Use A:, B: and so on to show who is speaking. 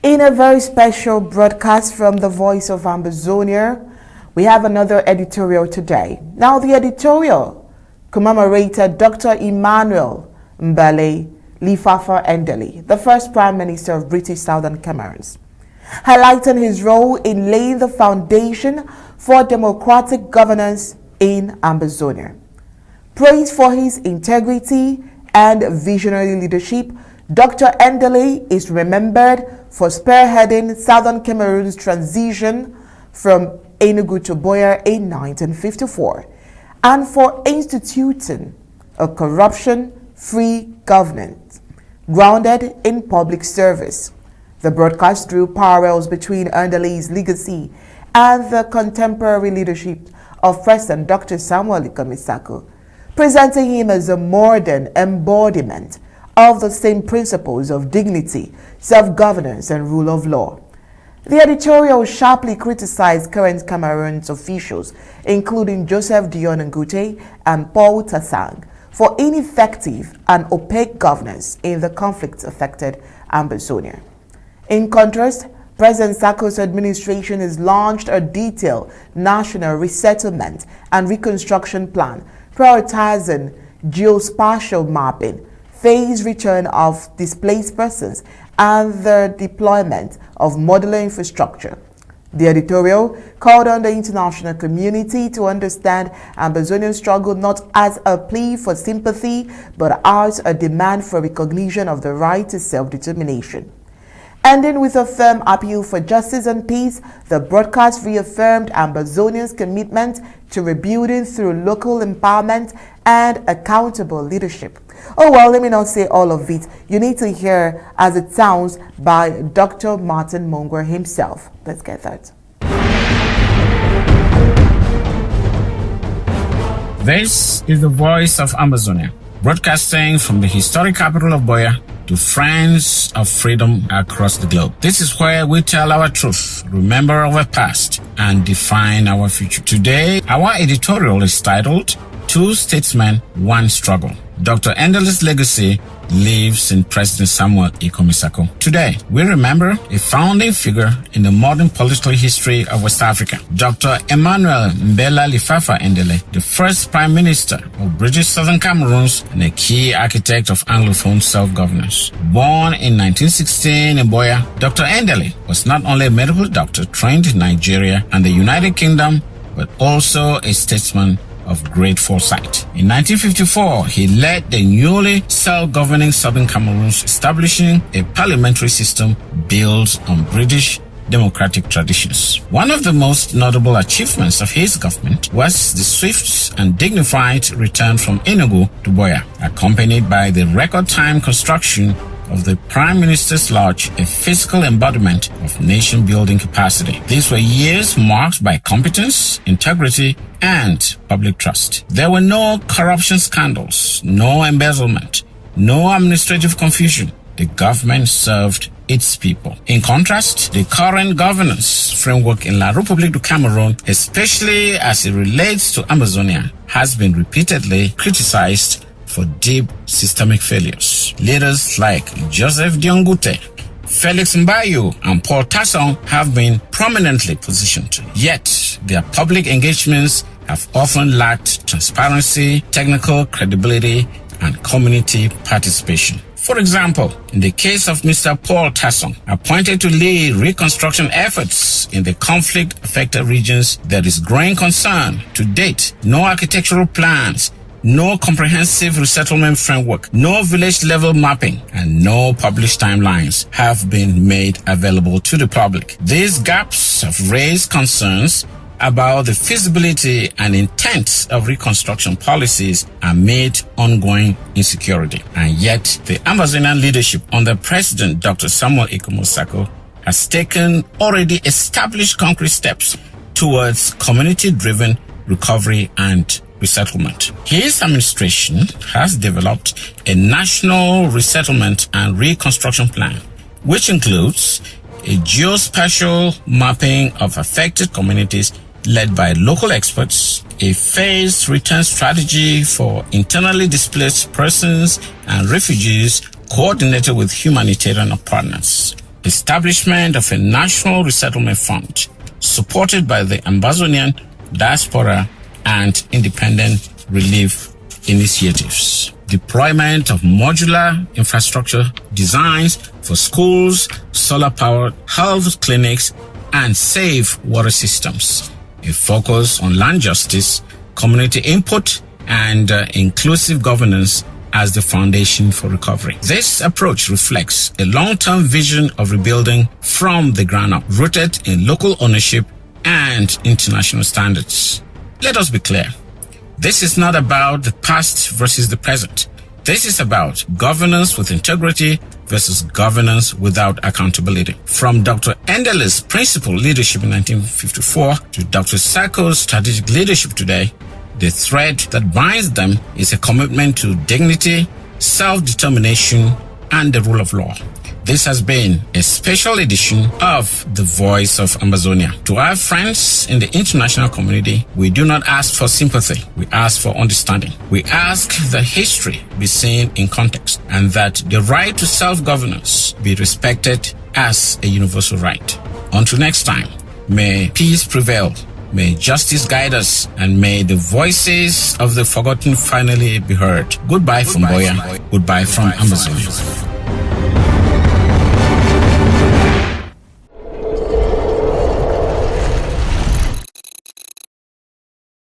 A: In a very special broadcast from the Voice of Ambazonia, we have another editorial today. Now, the editorial commemorated Dr. Emmanuel Endeley Endeley, the first Prime Minister of British Southern Cameroons, highlighting his role in laying the foundation for democratic governance in Ambazonia. Praised for his integrity and visionary leadership, Dr. Endeley is remembered for spearheading Southern Cameroon's transition from Enugu to Buea in 1954 and for instituting a corruption-free government grounded in public service. The broadcast drew parallels between Endeley's legacy and the contemporary leadership of President Dr. Samuel Sako, presenting him as a modern embodiment of the same principles of dignity, self-governance, and rule of law. The editorial sharply criticized current Cameroon's officials, including Joseph Dion Ngute and Paul Tassang, for ineffective and opaque governance in the conflict-affected Ambazonia. In contrast, President Sako's administration has launched a detailed national resettlement and reconstruction plan, prioritizing geospatial mapping, phased return of displaced persons, and the deployment of modular infrastructure. The editorial called on the international community to understand Ambazonian struggle not as a plea for sympathy, but as a demand for recognition of the right to self-determination. Ending with a firm appeal for justice and peace, the broadcast reaffirmed Ambazonians' commitment to rebuilding through local empowerment and accountable leadership. Oh well, let me not say all of it. You need to hear as it sounds by Dr. Martin Mongwer himself. Let's get that.
B: This is the Voice of Ambazonia, broadcasting from the historic capital of Buea to friends of freedom across the globe. This is where we tell our truth, remember our past, and define our future. Today, our editorial is titled, Two Statesmen, One Struggle. Dr. Endeley's legacy lives in President Samuel Sako. Today, we remember a founding figure in the modern political history of West Africa, Dr. Emmanuel Endeley, the first Prime Minister of British Southern Cameroons and a key architect of Anglophone self-governance. Born in 1916 in Buea, Dr. Endeley was not only a medical doctor trained in Nigeria and the United Kingdom, but also a statesman of great foresight. In 1954, he led the newly self-governing Southern Cameroons, establishing a parliamentary system built on British democratic traditions. One of the most notable achievements of his government was the swift and dignified return from Enugu to Buea, accompanied by the record-time construction of the Prime Minister's Lodge, a physical embodiment of nation-building capacity. These were years marked by competence, integrity, and public trust. There were no corruption scandals, no embezzlement, no administrative confusion. The government served its people. In contrast, the current governance framework in La République du Cameroon, especially as it relates to Ambazonia, has been repeatedly criticized for deep systemic failures. Leaders like Joseph Dion Ngute, Felix Mbayu, and Paul Tassang have been prominently positioned. Yet, their public engagements have often lacked transparency, technical credibility, and community participation. For example, in the case of Mr. Paul Tassang, appointed to lead reconstruction efforts in the conflict-affected regions, there is growing concern. To date, no architectural plans, no comprehensive resettlement framework, no village-level mapping, and no published timelines have been made available to the public. These gaps have raised concerns about the feasibility and intent of reconstruction policies amid ongoing insecurity. And yet, the Ambazonian leadership under President Dr. Samuel Sako has taken already established concrete steps towards community-driven recovery and resettlement. His administration has developed a national resettlement and reconstruction plan, which includes a geospatial mapping of affected communities led by local experts, a phased return strategy for internally displaced persons and refugees coordinated with humanitarian partners. establishment of a national resettlement fund supported by the Ambazonian diaspora and independent relief initiatives. Deployment of modular infrastructure designs for schools, solar-powered health clinics, and safe water systems. A focus on land justice, community input, and inclusive governance as the foundation for recovery. This approach reflects a long-term vision of rebuilding from the ground up, rooted in local ownership and international standards. Let us be clear. This is not about the past versus the present. This is about governance with integrity versus governance without accountability. From Dr. Endeley's principled leadership in 1954 to Dr. Sako's strategic leadership today, the thread that binds them is a commitment to dignity, self-determination, and the rule of law. This has been a special edition of The Voice of Ambazonia. To our friends in the international community, we do not ask for sympathy. We ask for understanding. We ask that history be seen in context and that the right to self-governance be respected as a universal right. Until next time, may peace prevail. May justice guide us, and may the voices of the forgotten finally be heard. Goodbye from Boya. Goodbye from Ambazonia.